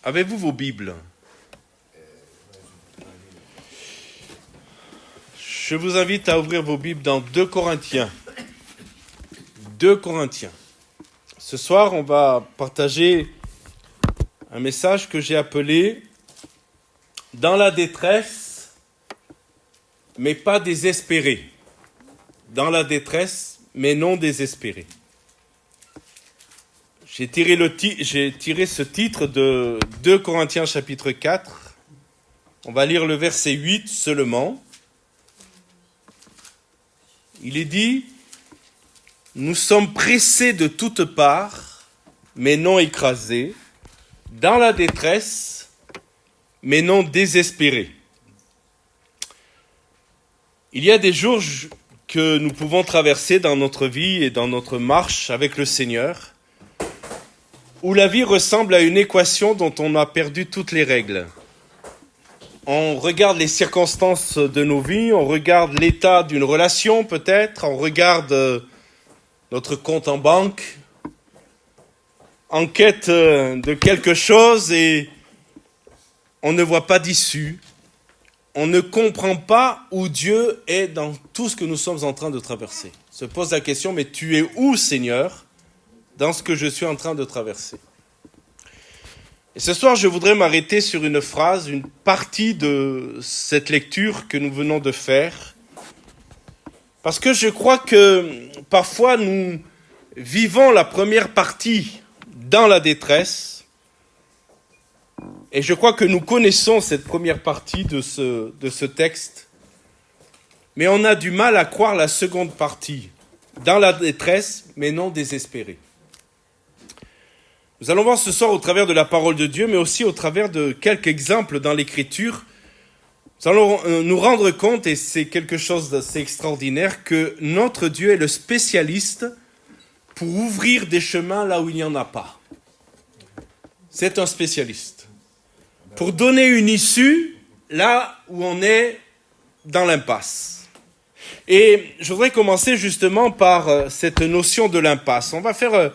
Avez-vous vos Bibles? Je vous invite à ouvrir vos Bibles dans 2 Corinthiens. 2 Corinthiens. Ce soir, on va partager un message que j'ai appelé « Dans la détresse, mais pas désespéré ». Dans la détresse, mais non désespéré. J'ai tiré ce titre de 2 Corinthiens chapitre 4. On va lire le verset 8 seulement. Il est dit « Nous sommes pressés de toutes parts, mais non écrasés, dans la détresse, mais non désespérés. » Il y a des jours que nous pouvons traverser dans notre vie et dans notre marche avec le Seigneur, où la vie ressemble à une équation dont on a perdu toutes les règles. On regarde les circonstances de nos vies, on regarde l'état d'une relation peut-être, on regarde notre compte en banque, en quête de quelque chose et on ne voit pas d'issue. On ne comprend pas où Dieu est dans tout ce que nous sommes en train de traverser. On se pose la question, mais tu es où, Seigneur, dans ce que je suis en train de traverser? Et ce soir, je voudrais m'arrêter sur une phrase, une partie de cette lecture que nous venons de faire. Parce que je crois que parfois nous vivons la première partie dans la détresse. Et je crois que nous connaissons cette première partie de ce texte. Mais on a du mal à croire la seconde partie, dans la détresse, mais non désespérée. Nous allons voir ce soir au travers de la parole de Dieu, mais aussi au travers de quelques exemples dans l'Écriture. Nous allons nous rendre compte, et c'est quelque chose d'assez extraordinaire, que notre Dieu est le spécialiste pour ouvrir des chemins là où il n'y en a pas. C'est un spécialiste. Pour donner une issue là où on est dans l'impasse. Et je voudrais commencer justement par cette notion de l'impasse. On va faire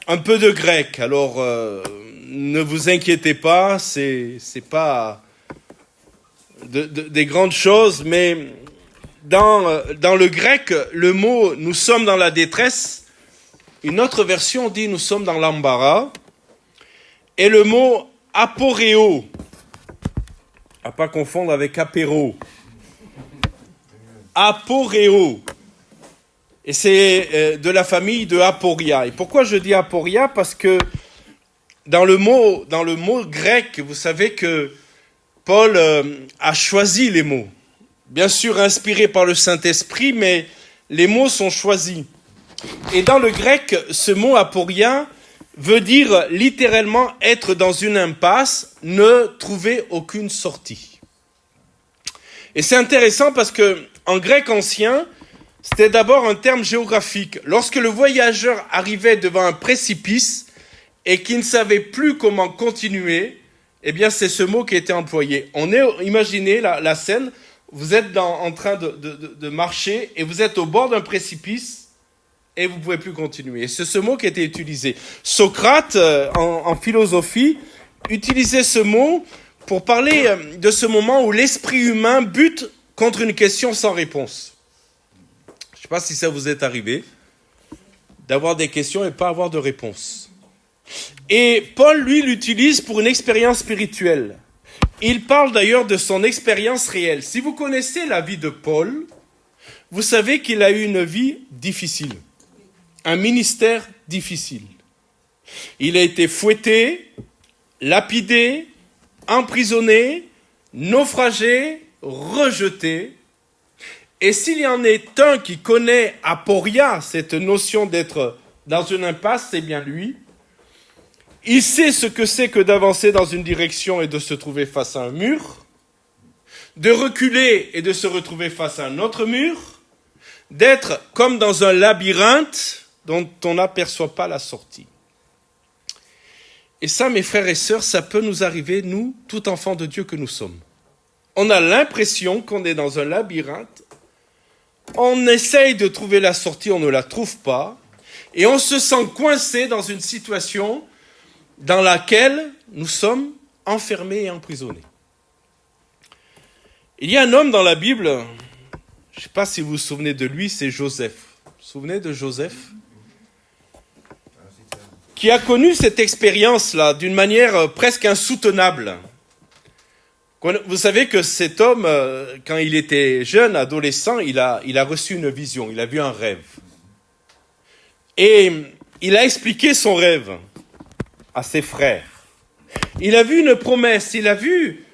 un peu de grec, alors ne vous inquiétez pas, c'est pas des grandes choses, mais dans le grec, le mot « nous sommes dans la détresse », une autre version dit « nous sommes dans l'embarras », et le mot « aporéo », à pas confondre avec « apéro », « aporéo », et c'est de la famille de aporia. Et pourquoi je dis aporia? Parce que dans le mot grec, vous savez que Paul a choisi les mots. Bien sûr inspiré par le Saint-Esprit, mais les mots sont choisis. Et dans le grec, ce mot aporia veut dire littéralement être dans une impasse, ne trouver aucune sortie. Et c'est intéressant parce que en grec ancien, c'était d'abord un terme géographique. Lorsque le voyageur arrivait devant un précipice et qu'il ne savait plus comment continuer, eh bien c'est ce mot qui était employé. Imaginez la scène, vous êtes en train de marcher et vous êtes au bord d'un précipice et vous ne pouvez plus continuer. Et c'est ce mot qui était utilisé. Socrate, en philosophie, utilisait ce mot pour parler de ce moment où l'esprit humain bute contre une question sans réponse. Je ne sais pas si ça vous est arrivé, d'avoir des questions et pas avoir de réponse. Et Paul, lui, l'utilise pour une expérience spirituelle. Il parle d'ailleurs de son expérience réelle. Si vous connaissez la vie de Paul, vous savez qu'il a eu une vie difficile, un ministère difficile. Il a été fouetté, lapidé, emprisonné, naufragé, rejeté. Et s'il y en est un qui connaît aporia, cette notion d'être dans une impasse, c'est bien lui. Il sait ce que c'est que d'avancer dans une direction et de se trouver face à un mur, de reculer et de se retrouver face à un autre mur, d'être comme dans un labyrinthe dont on n'aperçoit pas la sortie. Et ça, mes frères et sœurs, ça peut nous arriver, nous, tout enfants de Dieu que nous sommes. On a l'impression qu'on est dans un labyrinthe. On essaye de trouver la sortie, on ne la trouve pas, et on se sent coincé dans une situation dans laquelle nous sommes enfermés et emprisonnés. Il y a un homme dans la Bible, je ne sais pas si vous vous souvenez de lui, c'est Joseph. Vous vous souvenez de Joseph ? Qui a connu cette expérience-là d'une manière presque insoutenable. Vous savez que cet homme, quand il était jeune, adolescent, il a reçu une vision, il a vu un rêve. Et il a expliqué son rêve à ses frères. Il a vu une promesse, il a vu,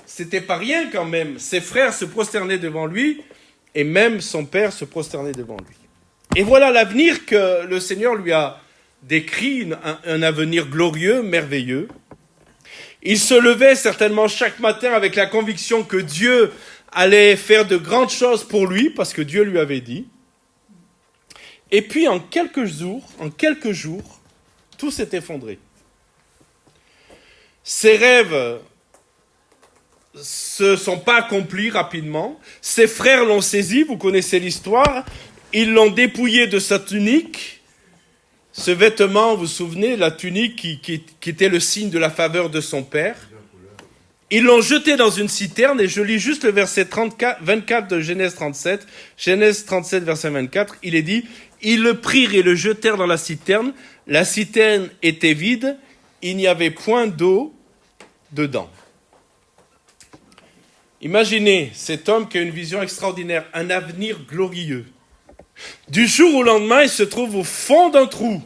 c'était pas rien quand même, ses frères se prosternaient devant lui et même son père se prosternait devant lui. Et voilà l'avenir que le Seigneur lui a décrit, un avenir glorieux, merveilleux. Il se levait certainement chaque matin avec la conviction que Dieu allait faire de grandes choses pour lui, parce que Dieu lui avait dit. Et puis en quelques jours, tout s'est effondré. Ses rêves se sont pas accomplis rapidement. Ses frères l'ont saisi, vous connaissez l'histoire. Ils l'ont dépouillé de sa tunique. Ce vêtement, vous vous souvenez, la tunique qui était le signe de la faveur de son père. Ils l'ont jeté dans une citerne, et je lis juste le verset 24 de Genèse 37. Genèse 37, verset 24, il est dit, « Ils le prirent et le jetèrent dans la citerne était vide, il n'y avait point d'eau dedans. » Imaginez cet homme qui a une vision extraordinaire, un avenir glorieux. Du jour au lendemain, il se trouve au fond d'un trou.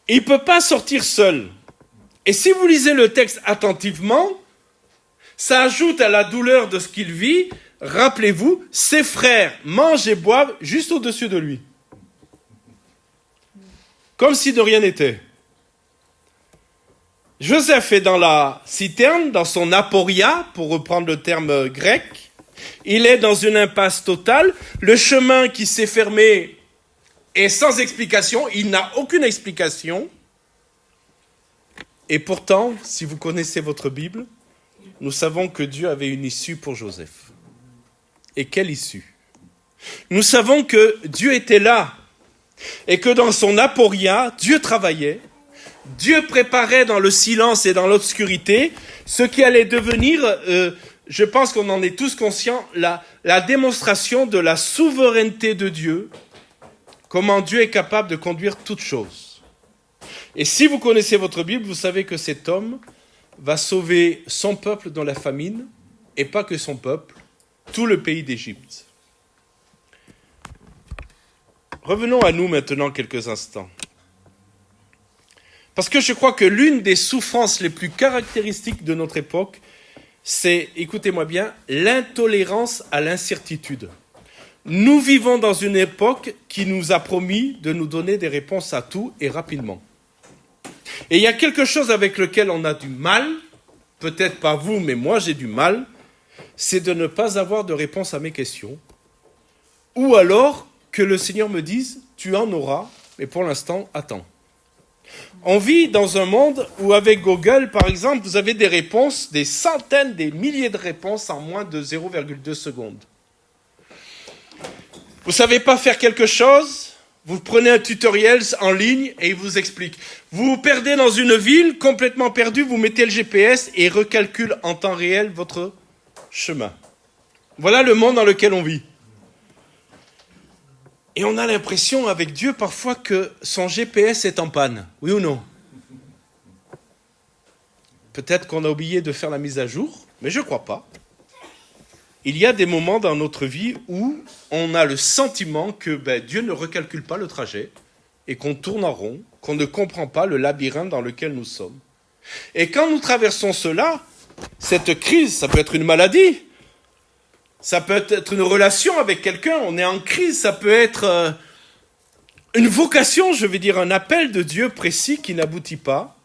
Il ne peut pas sortir seul. Et si vous lisez le texte attentivement, ça ajoute à la douleur de ce qu'il vit. Rappelez-vous, ses frères mangent et boivent juste au-dessus de lui. Comme si de rien n'était. Joseph est dans la citerne, dans son aporia, pour reprendre le terme grec. Il est dans une impasse totale. Le chemin qui s'est fermé est sans explication. Il n'a aucune explication. Et pourtant, si vous connaissez votre Bible, nous savons que Dieu avait une issue pour Joseph. Et quelle issue ? Nous savons que Dieu était là. Et que dans son aporia, Dieu travaillait. Dieu préparait dans le silence et dans l'obscurité ce qui allait devenir... je pense qu'on en est tous conscients, la démonstration de la souveraineté de Dieu, comment Dieu est capable de conduire toutes choses. Et si vous connaissez votre Bible, vous savez que cet homme va sauver son peuple dans la famine, et pas que son peuple, tout le pays d'Égypte. Revenons à nous maintenant quelques instants. Parce que je crois que l'une des souffrances les plus caractéristiques de notre époque, c'est, écoutez-moi bien, l'intolérance à l'incertitude. Nous vivons dans une époque qui nous a promis de nous donner des réponses à tout et rapidement. Et il y a quelque chose avec lequel on a du mal, peut-être pas vous, mais moi j'ai du mal, c'est de ne pas avoir de réponse à mes questions. Ou alors que le Seigneur me dise, tu en auras, mais pour l'instant, attends. On vit dans un monde où avec Google, par exemple, vous avez des réponses, des centaines, des milliers de réponses en moins de 0,2 secondes. Vous ne savez pas faire quelque chose, vous prenez un tutoriel en ligne et il vous explique. Vous vous perdez dans une ville, complètement perdu, vous mettez le GPS et il recalcule en temps réel votre chemin. Voilà le monde dans lequel on vit. Et on a l'impression avec Dieu parfois que son GPS est en panne. Oui ou non ? Peut-être qu'on a oublié de faire la mise à jour, mais je ne crois pas. Il y a des moments dans notre vie où on a le sentiment que Dieu ne recalcule pas le trajet et qu'on tourne en rond, qu'on ne comprend pas le labyrinthe dans lequel nous sommes. Et quand nous traversons cela, cette crise, ça peut être une maladie, ça peut être une relation avec quelqu'un, on est en crise, ça peut être une vocation, je vais dire un appel de Dieu précis qui n'aboutit pas.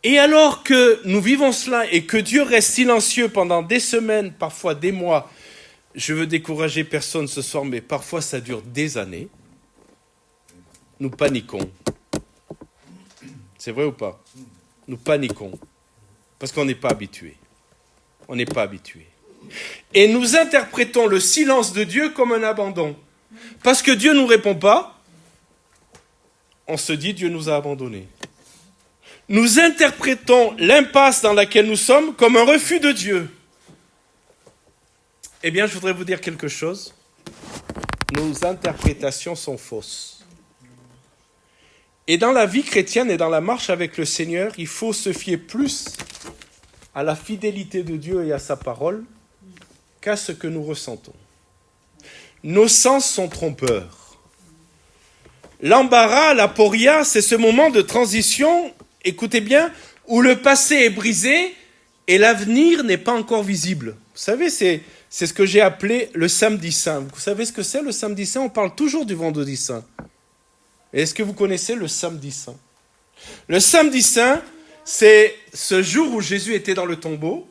Et alors que nous vivons cela et que Dieu reste silencieux pendant des semaines, parfois des mois, je veux décourager personne ce soir, mais parfois ça dure des années, nous paniquons. C'est vrai ou pas ? Nous paniquons parce qu'on n'est pas habitué. On n'est pas habitué. Et nous interprétons le silence de Dieu comme un abandon. Parce que Dieu ne nous répond pas, on se dit Dieu nous a abandonnés. Nous interprétons l'impasse dans laquelle nous sommes comme un refus de Dieu. Eh bien, je voudrais vous dire quelque chose. Nos interprétations sont fausses. Et dans la vie chrétienne et dans la marche avec le Seigneur, il faut se fier plus à la fidélité de Dieu et à sa parole qu'à ce que nous ressentons. Nos sens sont trompeurs. L'embarras, l'aporia, c'est ce moment de transition, écoutez bien, où le passé est brisé et l'avenir n'est pas encore visible. Vous savez, c'est ce que j'ai appelé le samedi saint. Vous savez ce que c'est le samedi saint? On parle toujours du vendredi saint. Est-ce que vous connaissez le samedi saint? Le samedi saint, c'est ce jour où Jésus était dans le tombeau,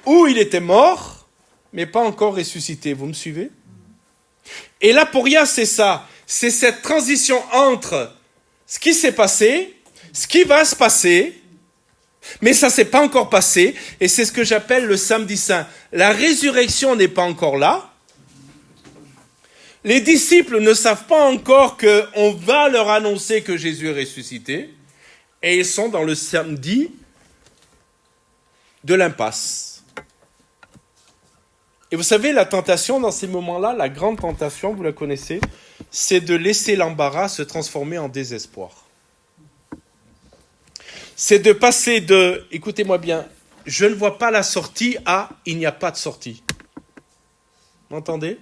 où il était mort, mais pas encore ressuscité. Vous me suivez? Et l'aporia, c'est ça. C'est cette transition entre ce qui s'est passé, ce qui va se passer, mais ça ne s'est pas encore passé, et c'est ce que j'appelle le samedi saint. La résurrection n'est pas encore là. Les disciples ne savent pas encore qu'on va leur annoncer que Jésus est ressuscité, et ils sont dans le samedi de l'impasse. Et vous savez, la tentation dans ces moments-là, la grande tentation, vous la connaissez, c'est de laisser l'embarras se transformer en désespoir. C'est de passer de, écoutez-moi bien, je ne vois pas la sortie à il n'y a pas de sortie. Vous m'entendez?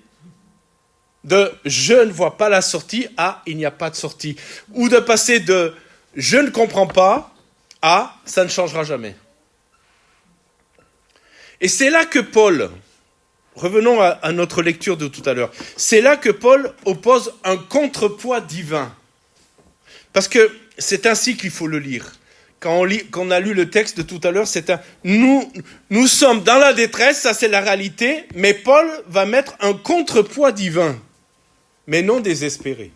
De je ne vois pas la sortie à il n'y a pas de sortie. Ou de passer de je ne comprends pas à ça ne changera jamais. Et c'est là que Paul, revenons à notre lecture de tout à l'heure, c'est là que Paul oppose un contrepoids divin. Parce que c'est ainsi qu'il faut le lire. Quand on a lu le texte de tout à l'heure, nous sommes dans la détresse, ça c'est la réalité, mais Paul va mettre un contrepoids divin, mais non désespéré.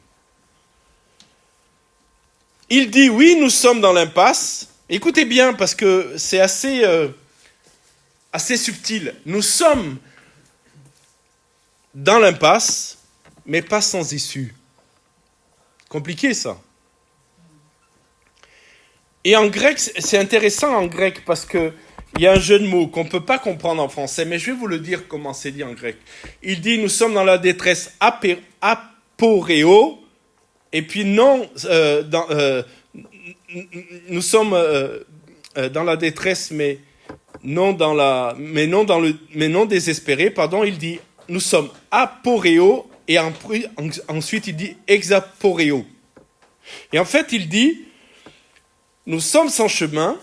Il dit, oui, nous sommes dans l'impasse. Écoutez bien, parce que c'est assez subtil. Nous sommes dans l'impasse, mais pas sans issue. Compliqué, ça. Et en grec, c'est intéressant en grec, parce qu'il y a un jeu de mots qu'on ne peut pas comprendre en français, mais je vais vous le dire comment c'est dit en grec. Il dit, nous sommes dans la détresse aporéo, et puis non, nous sommes dans la détresse, mais non désespéré. Pardon, il dit, nous sommes aporéo, et ensuite il dit hexaporéo. Et en fait, il dit, nous sommes sans chemin,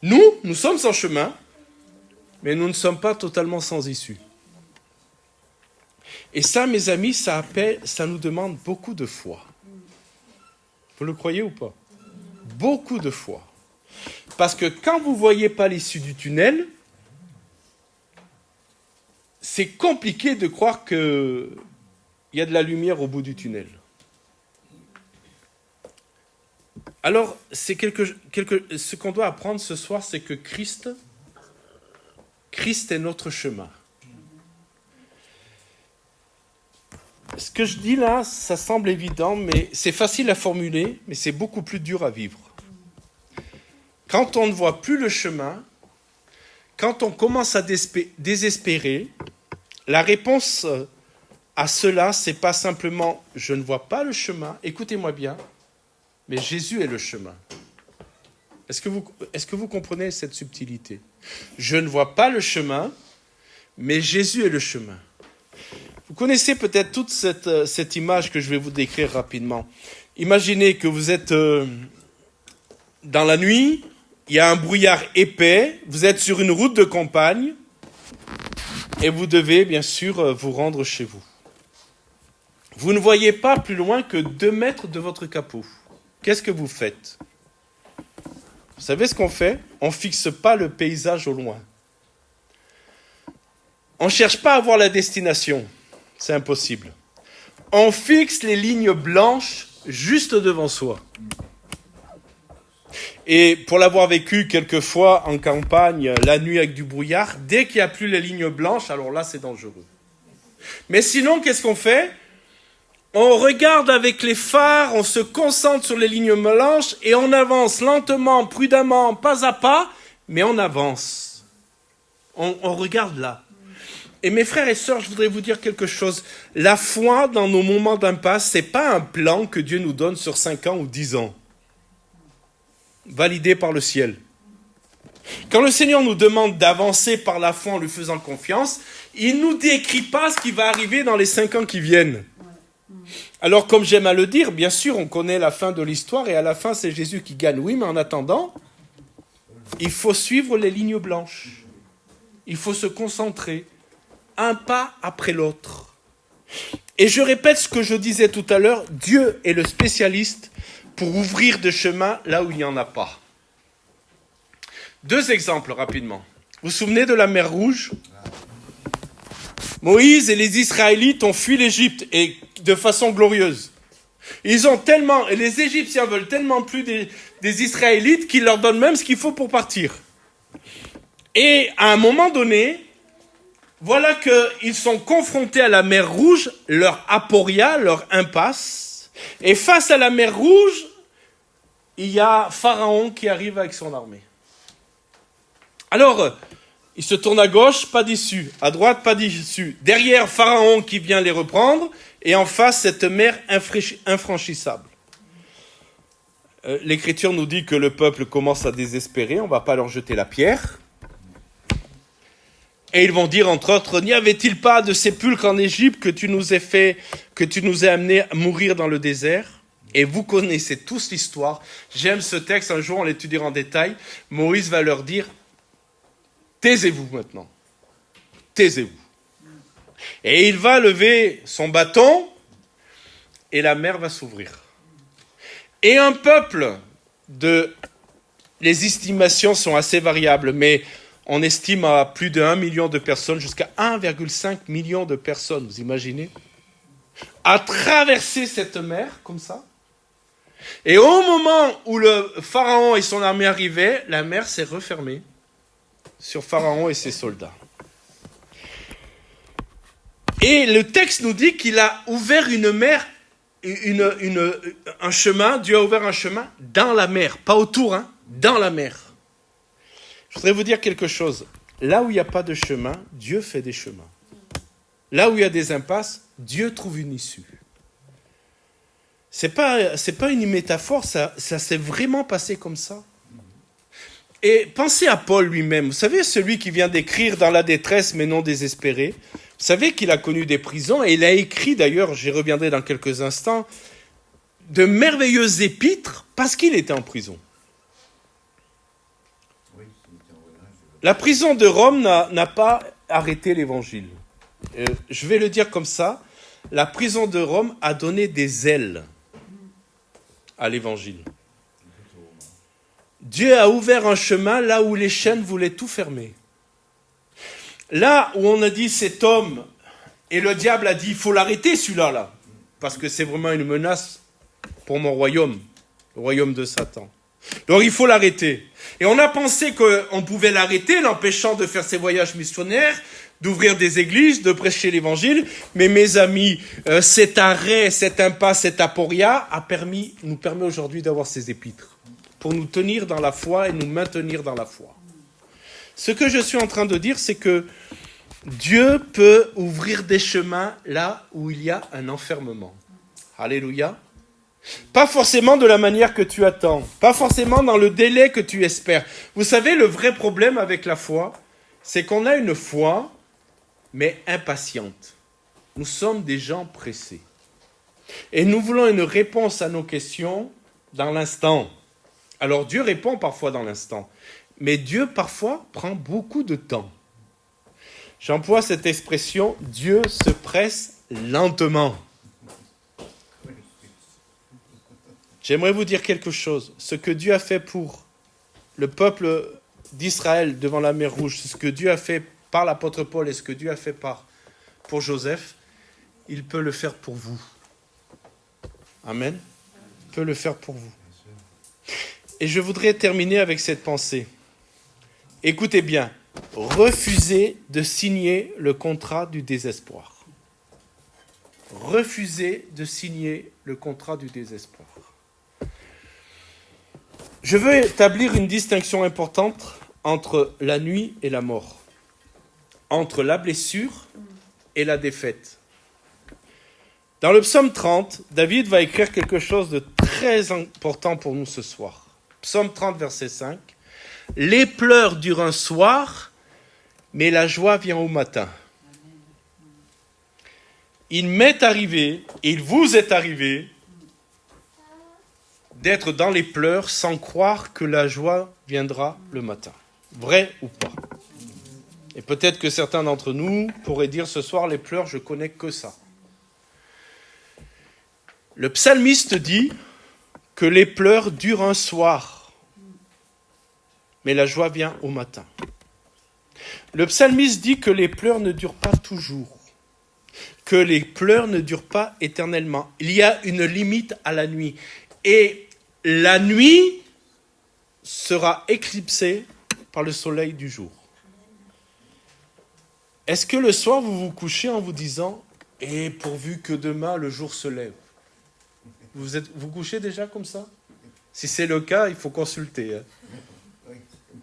nous sommes sans chemin, mais nous ne sommes pas totalement sans issue. Et ça, mes amis, ça nous demande beaucoup de foi. Vous le croyez ou pas? Beaucoup de foi. Parce que quand vous ne voyez pas l'issue du tunnel, c'est compliqué de croire qu'il y a de la lumière au bout du tunnel. Alors, c'est ce qu'on doit apprendre ce soir, c'est que Christ est notre chemin. Ce que je dis là, ça semble évident, mais c'est facile à formuler, mais c'est beaucoup plus dur à vivre. Quand on ne voit plus le chemin, quand on commence à désespérer, la réponse à cela, c'est pas simplement « je ne vois pas le chemin », écoutez-moi bien, mais Jésus est le chemin. Est-ce que vous comprenez cette subtilité? Je ne vois pas le chemin, mais Jésus est le chemin. Vous connaissez peut-être toute cette image que je vais vous décrire rapidement. Imaginez que vous êtes dans la nuit, il y a un brouillard épais, vous êtes sur une route de campagne et vous devez bien sûr vous rendre chez vous. Vous ne voyez pas plus loin que 2 mètres de votre capot. Qu'est-ce que vous faites? Vous savez ce qu'on fait? On ne fixe pas le paysage au loin. On ne cherche pas à voir la destination. C'est impossible. On fixe les lignes blanches juste devant soi. Et pour l'avoir vécu quelques fois en campagne, la nuit avec du brouillard, dès qu'il n'y a plus les lignes blanches, alors là c'est dangereux. Mais sinon, qu'est-ce qu'on fait? On regarde avec les phares, on se concentre sur les lignes blanches et on avance lentement, prudemment, pas à pas, mais on avance. On regarde là. Et mes frères et sœurs, je voudrais vous dire quelque chose. La foi dans nos moments d'impasse, c'est pas un plan que Dieu nous donne sur 5 ans ou 10 ans, validé par le ciel. Quand le Seigneur nous demande d'avancer par la foi en lui faisant confiance, il ne nous décrit pas ce qui va arriver dans les 5 ans qui viennent. Alors, comme j'aime à le dire, bien sûr, on connaît la fin de l'histoire et à la fin, c'est Jésus qui gagne. Oui, mais en attendant, il faut suivre les lignes blanches. Il faut se concentrer, un pas après l'autre. Et je répète ce que je disais tout à l'heure, Dieu est le spécialiste pour ouvrir des chemins là où il n'y en a pas. 2 exemples rapidement. Vous vous souvenez de la mer Rouge ? Moïse et les Israélites ont fui l'Égypte et de façon glorieuse. Ils ont tellement, et les Égyptiens veulent tellement plus des Israélites qu'ils leur donnent même ce qu'il faut pour partir. Et à un moment donné, voilà qu'ils sont confrontés à la mer Rouge, leur aporia, leur impasse. Et face à la mer Rouge, il y a Pharaon qui arrive avec son armée. Alors, ils se tournent à gauche, pas d'issue. À droite, pas d'issue. Derrière, Pharaon qui vient les reprendre. Et en face, cette mer infranchissable. L'Écriture nous dit que le peuple commence à désespérer. On ne va pas leur jeter la pierre. Et ils vont dire, entre autres, n'y avait-il pas de sépulcre en Égypte que tu nous aies amenés à mourir dans le désert ? Et vous connaissez tous l'histoire. J'aime ce texte. Un jour, on l'étudiera en détail. Moïse va leur dire, taisez-vous maintenant. Taisez-vous. Et il va lever son bâton et la mer va s'ouvrir. Et un peuple les estimations sont assez variables, mais on estime à plus de 1 million de personnes, jusqu'à 1,5 million de personnes, vous imaginez, à traverser cette mer comme ça. Et au moment où le Pharaon et son armée arrivaient, la mer s'est refermée sur Pharaon et ses soldats. Et le texte nous dit qu'il a ouvert une mer, un chemin, Dieu a ouvert un chemin dans la mer, pas autour, dans la mer. Je voudrais vous dire quelque chose. Là où il n'y a pas de chemin, Dieu fait des chemins. Là où il y a des impasses, Dieu trouve une issue. C'est pas une métaphore, ça s'est vraiment passé comme ça. Et pensez à Paul lui-même. Vous savez, celui qui vient d'écrire dans la détresse mais non désespéré. Vous savez qu'il a connu des prisons et il a écrit, d'ailleurs, j'y reviendrai dans quelques instants, de merveilleuses épîtres parce qu'il était en prison. La prison de Rome n'a pas arrêté l'évangile. Je vais le dire comme ça, la prison de Rome a donné des ailes à l'évangile. Dieu a ouvert un chemin là où les chaînes voulaient tout fermer. Là où on a dit cet homme, et le diable a dit, il faut l'arrêter celui-là, là, parce que c'est vraiment une menace pour mon royaume, le royaume de Satan. Donc il faut l'arrêter. Et on a pensé qu'on pouvait l'arrêter, l'empêchant de faire ses voyages missionnaires, d'ouvrir des églises, de prêcher l'évangile. Mais mes amis, cet arrêt, cette impasse, cette aporia nous permet aujourd'hui d'avoir ces épîtres, pour nous tenir dans la foi et nous maintenir dans la foi. Ce que je suis en train de dire, c'est que Dieu peut ouvrir des chemins là où il y a un enfermement. Alléluia. Pas forcément de la manière que tu attends, pas forcément dans le délai que tu espères. Vous savez, le vrai problème avec la foi, c'est qu'on a une foi, mais impatiente. Nous sommes des gens pressés. Et nous voulons une réponse à nos questions dans l'instant. Alors Dieu répond parfois dans l'instant, mais Dieu parfois prend beaucoup de temps. J'emploie cette expression, Dieu se presse lentement. J'aimerais vous dire quelque chose. Ce que Dieu a fait pour le peuple d'Israël devant la mer Rouge, ce que Dieu a fait par l'apôtre Paul et ce que Dieu a fait pour Joseph, il peut le faire pour vous. Amen. Il peut le faire pour vous. Et je voudrais terminer avec cette pensée. Écoutez bien, refusez de signer le contrat du désespoir. refuser de signer le contrat du désespoir. Je veux établir une distinction importante entre la nuit et la mort, entre la blessure et la défaite. Dans le psaume 30, David va écrire quelque chose de très important pour nous ce soir. Psaume 30, verset 5. « Les pleurs durent un soir, mais la joie vient au matin. » Il m'est arrivé, il vous est arrivé, d'être dans les pleurs sans croire que la joie viendra le matin. Vrai ou pas? Et peut-être que certains d'entre nous pourraient dire ce soir, les pleurs, je connais que ça. Le psalmiste dit que les pleurs durent un soir, mais la joie vient au matin. Le psalmiste dit que les pleurs ne durent pas toujours, que les pleurs ne durent pas éternellement. Il y a une limite à la nuit. Et la nuit sera éclipsée par le soleil du jour. Est-ce que le soir, vous vous couchez en vous disant « Et pourvu que demain, le jour se lève » Vous couchez déjà comme ça? Si c'est le cas, il faut consulter.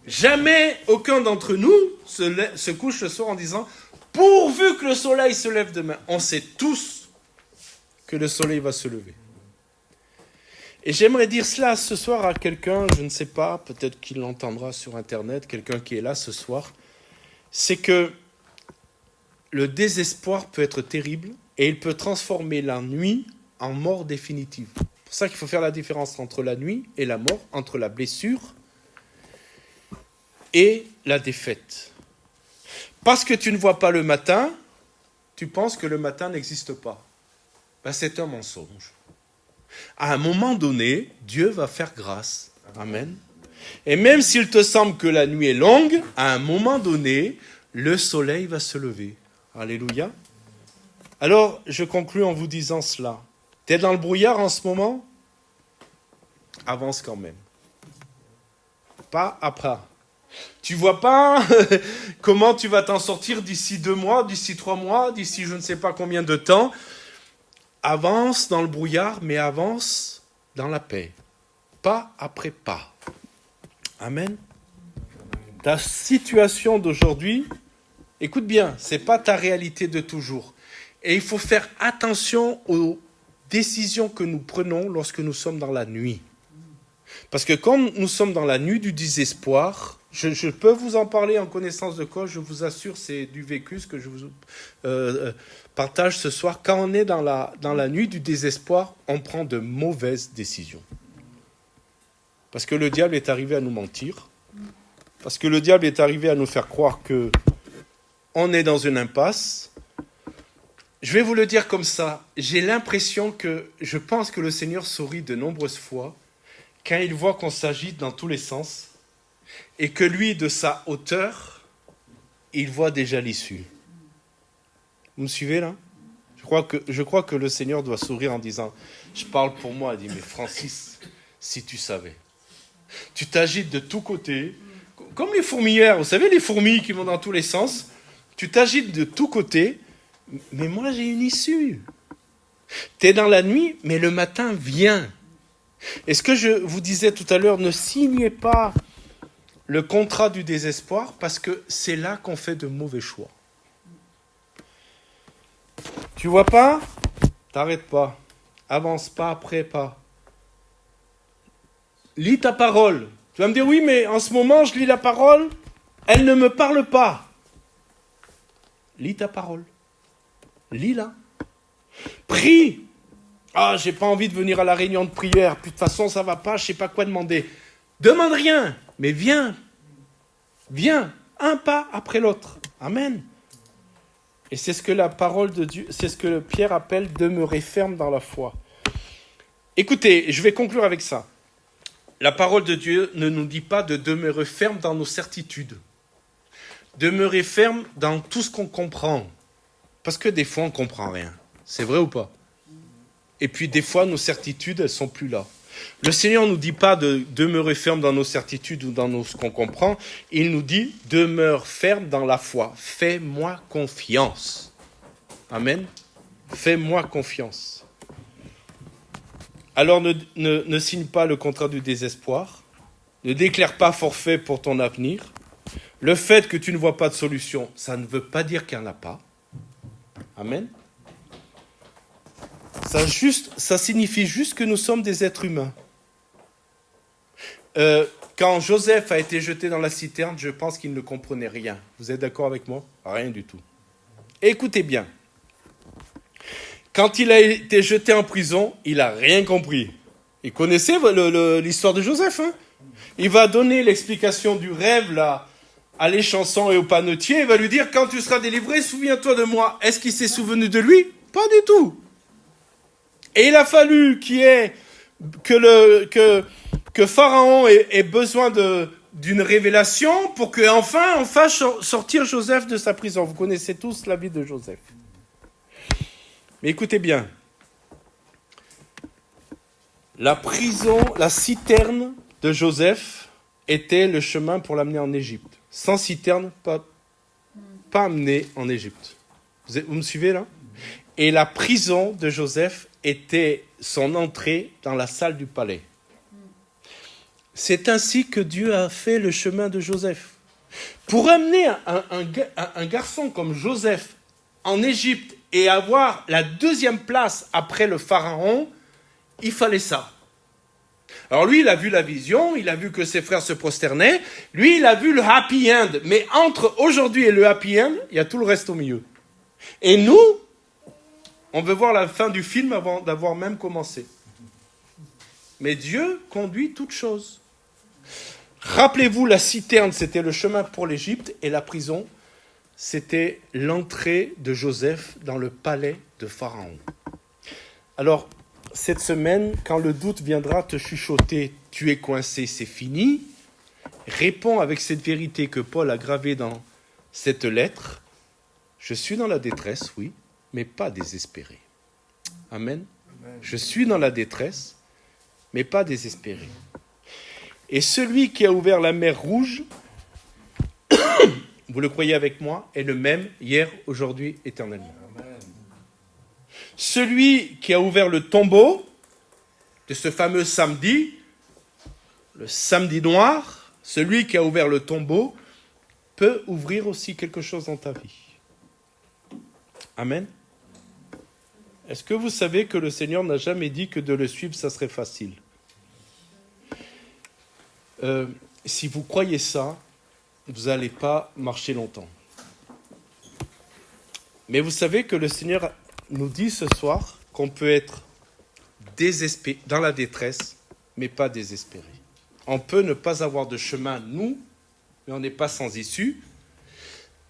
Jamais aucun d'entre nous se couche le soir en disant « Pourvu que le soleil se lève demain ». On sait tous que le soleil va se lever. Et j'aimerais dire cela ce soir à quelqu'un, je ne sais pas, peut-être qu'il l'entendra sur Internet, quelqu'un qui est là ce soir, c'est que le désespoir peut être terrible et il peut transformer la nuit en mort définitive. C'est pour ça qu'il faut faire la différence entre la nuit et la mort, entre la blessure et la défaite. Parce que tu ne vois pas le matin, tu penses que le matin n'existe pas. Ben, c'est un mensonge. À un moment donné, Dieu va faire grâce. Amen. Et même s'il te semble que la nuit est longue, à un moment donné, le soleil va se lever. Alléluia. Alors, je conclus en vous disant cela. Tu es dans le brouillard en ce moment? Avance quand même. Pas à pas. Tu vois pas comment tu vas t'en sortir d'ici 2 mois, d'ici 3 mois, d'ici je ne sais pas combien de temps. Avance dans le brouillard, mais avance dans la paix. Pas après pas. Amen. Ta situation d'aujourd'hui, écoute bien, ce n'est pas ta réalité de toujours. Et il faut faire attention aux décisions que nous prenons lorsque nous sommes dans la nuit. Parce que quand nous sommes dans la nuit du désespoir, je peux vous en parler en connaissance de cause, je vous assure, c'est du vécu ce que je vous partage ce soir. Quand on est dans la nuit du désespoir, on prend de mauvaises décisions. Parce que le diable est arrivé à nous mentir. Parce que le diable est arrivé à nous faire croire qu'on est dans une impasse. Je vais vous le dire comme ça, j'ai l'impression je pense que le Seigneur sourit de nombreuses fois quand il voit qu'on s'agite dans tous les sens et que lui, de sa hauteur, il voit déjà l'issue. Vous me suivez là? Je crois que le Seigneur doit sourire en disant, je parle pour moi, il dit, mais Francis, si tu savais, tu t'agites de tous côtés, comme les fourmilières, vous savez les fourmis qui vont dans tous les sens, tu t'agites de tous côtés, mais moi j'ai une issue. Tu es dans la nuit, mais le matin vient. Et ce que je vous disais tout à l'heure, ne signez pas le contrat du désespoir parce que c'est là qu'on fait de mauvais choix. Tu vois pas? T'arrêtes pas. Avance pas après pas. Lis ta parole. Tu vas me dire, oui, mais en ce moment, je lis la parole, elle ne me parle pas. Lis ta parole. Lis-la. Prie. Ah, j'ai pas envie de venir à la réunion de prière, puis de toute façon, ça va pas, je sais pas quoi demander. Demande rien, mais viens. Viens, un pas après l'autre. Amen. Et c'est ce que la parole de Dieu, c'est ce que Pierre appelle demeurer ferme dans la foi. Écoutez, je vais conclure avec ça. La parole de Dieu ne nous dit pas de demeurer ferme dans nos certitudes. Demeurer ferme dans tout ce qu'on comprend. Parce que des fois, on ne comprend rien. C'est vrai ou pas? Et puis des fois, nos certitudes, elles ne sont plus là. Le Seigneur ne nous dit pas de demeurer ferme dans nos certitudes ou dans ce qu'on comprend. Il nous dit, demeure ferme dans la foi. Fais-moi confiance. Amen. Fais-moi confiance. Alors ne signe pas le contrat du désespoir. Ne déclare pas forfait pour ton avenir. Le fait que tu ne vois pas de solution, ça ne veut pas dire qu'il n'y en a pas. Amen. Ça signifie juste que nous sommes des êtres humains. Quand Joseph a été jeté dans la citerne, je pense qu'il ne comprenait rien. Vous êtes d'accord avec moi? Rien du tout. Écoutez bien. Quand il a été jeté en prison, il n'a rien compris. Il connaissait l'histoire de Joseph. Hein? Il va donner l'explication du rêve là, à l'échanson et au panetier. Il va lui dire, quand tu seras délivré, souviens-toi de moi. Est-ce qu'il s'est souvenu de lui? Pas du tout. Et il a fallu que Pharaon ait besoin d'une révélation pour qu'enfin on fasse sortir Joseph de sa prison. Vous connaissez tous la vie de Joseph. Mais écoutez bien. La prison, la citerne de Joseph était le chemin pour l'amener en Égypte. Sans citerne, pas amené en Égypte. Vous me suivez là? Et la prison de Joseph était son entrée dans la salle du palais. C'est ainsi que Dieu a fait le chemin de Joseph. Pour amener un garçon comme Joseph en Égypte et avoir la deuxième place après le pharaon, il fallait ça. Alors lui, il a vu la vision, il a vu que ses frères se prosternaient. Lui, il a vu le happy end. Mais entre aujourd'hui et le happy end, il y a tout le reste au milieu. Et nous, on veut voir la fin du film avant d'avoir même commencé. Mais Dieu conduit toutes choses. Rappelez-vous, la citerne, c'était le chemin pour l'Égypte, et la prison, c'était l'entrée de Joseph dans le palais de Pharaon. Alors, cette semaine, quand le doute viendra te chuchoter, tu es coincé, c'est fini, réponds avec cette vérité que Paul a gravée dans cette lettre. Je suis dans la détresse, oui, mais pas désespéré. Amen. Je suis dans la détresse, mais pas désespéré. Et celui qui a ouvert la mer Rouge, vous le croyez avec moi, est le même hier, aujourd'hui, éternellement. Amen. Celui qui a ouvert le tombeau de ce fameux samedi, le samedi noir, celui qui a ouvert le tombeau peut ouvrir aussi quelque chose dans ta vie. Amen. Est-ce que vous savez que le Seigneur n'a jamais dit que de le suivre, ça serait facile? Si vous croyez ça, vous n'allez pas marcher longtemps. Mais vous savez que le Seigneur nous dit ce soir qu'on peut être désespéré, dans la détresse, mais pas désespéré. On peut ne pas avoir de chemin, nous, mais on n'est pas sans issue.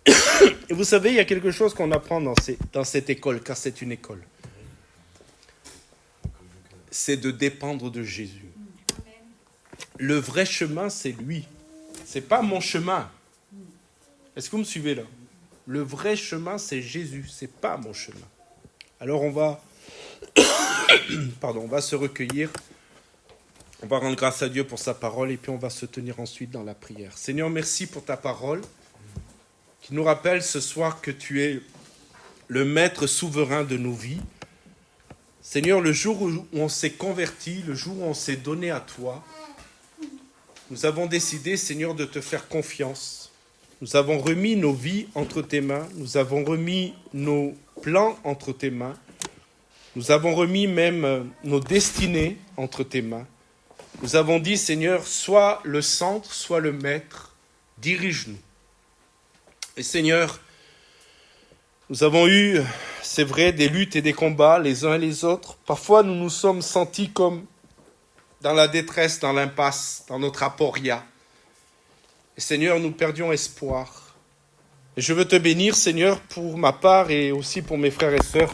Et vous savez, il y a quelque chose qu'on apprend dans cette école, car c'est une école. C'est de dépendre de Jésus. Le vrai chemin, c'est lui. C'est pas mon chemin. Est-ce que vous me suivez là? Le vrai chemin, c'est Jésus. C'est pas mon chemin. Alors on va se recueillir. On va rendre grâce à Dieu pour sa parole et puis on va se tenir ensuite dans la prière. Seigneur, merci pour ta parole qui nous rappelle ce soir que tu es le maître souverain de nos vies. Seigneur, le jour où on s'est converti, le jour où on s'est donné à toi, nous avons décidé, Seigneur, de te faire confiance. Nous avons remis nos vies entre tes mains. Nous avons remis nos plans entre tes mains. Nous avons remis même nos destinées entre tes mains. Nous avons dit, Seigneur, sois le centre, sois le maître, dirige-nous. Et Seigneur, nous avons eu, c'est vrai, des luttes et des combats les uns et les autres. Parfois, nous nous sommes sentis comme dans la détresse, dans l'impasse, dans notre aporia. Et Seigneur, nous perdions espoir. Et je veux te bénir, Seigneur, pour ma part et aussi pour mes frères et sœurs,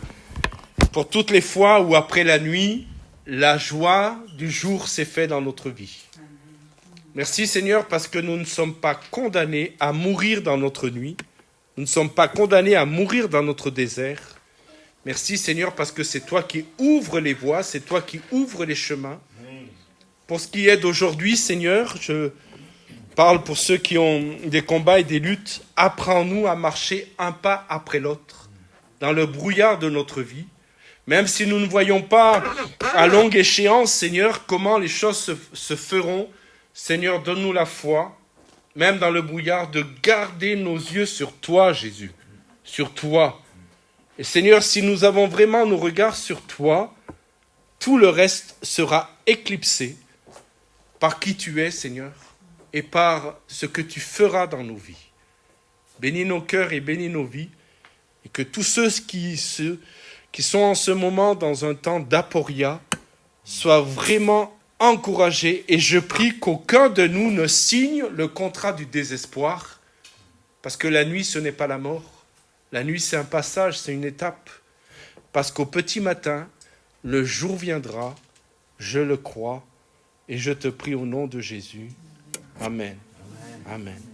pour toutes les fois où, après la nuit, la joie du jour s'est faite dans notre vie. Merci, Seigneur, parce que nous ne sommes pas condamnés à mourir dans notre nuit. Nous ne sommes pas condamnés à mourir dans notre désert. Merci, Seigneur, parce que c'est toi qui ouvres les voies, c'est toi qui ouvres les chemins. Pour ce qui est d'aujourd'hui, Seigneur, je parle pour ceux qui ont des combats et des luttes. Apprends-nous à marcher un pas après l'autre dans le brouillard de notre vie. Même si nous ne voyons pas à longue échéance, Seigneur, comment les choses se feront, Seigneur, donne-nous la foi, même dans le brouillard, de garder nos yeux sur toi, Jésus, sur toi. Et Seigneur, si nous avons vraiment nos regards sur toi, tout le reste sera éclipsé par qui tu es, Seigneur, et par ce que tu feras dans nos vies. Bénis nos cœurs et bénis nos vies, et que tous ceux qui sont en ce moment dans un temps d'aporia soient vraiment encouragés. Et je prie qu'aucun de nous ne signe le contrat du désespoir, parce que la nuit, ce n'est pas la mort. La nuit, c'est un passage, c'est une étape. Parce qu'au petit matin, le jour viendra, je le crois, et je te prie au nom de Jésus. Amen. Amen.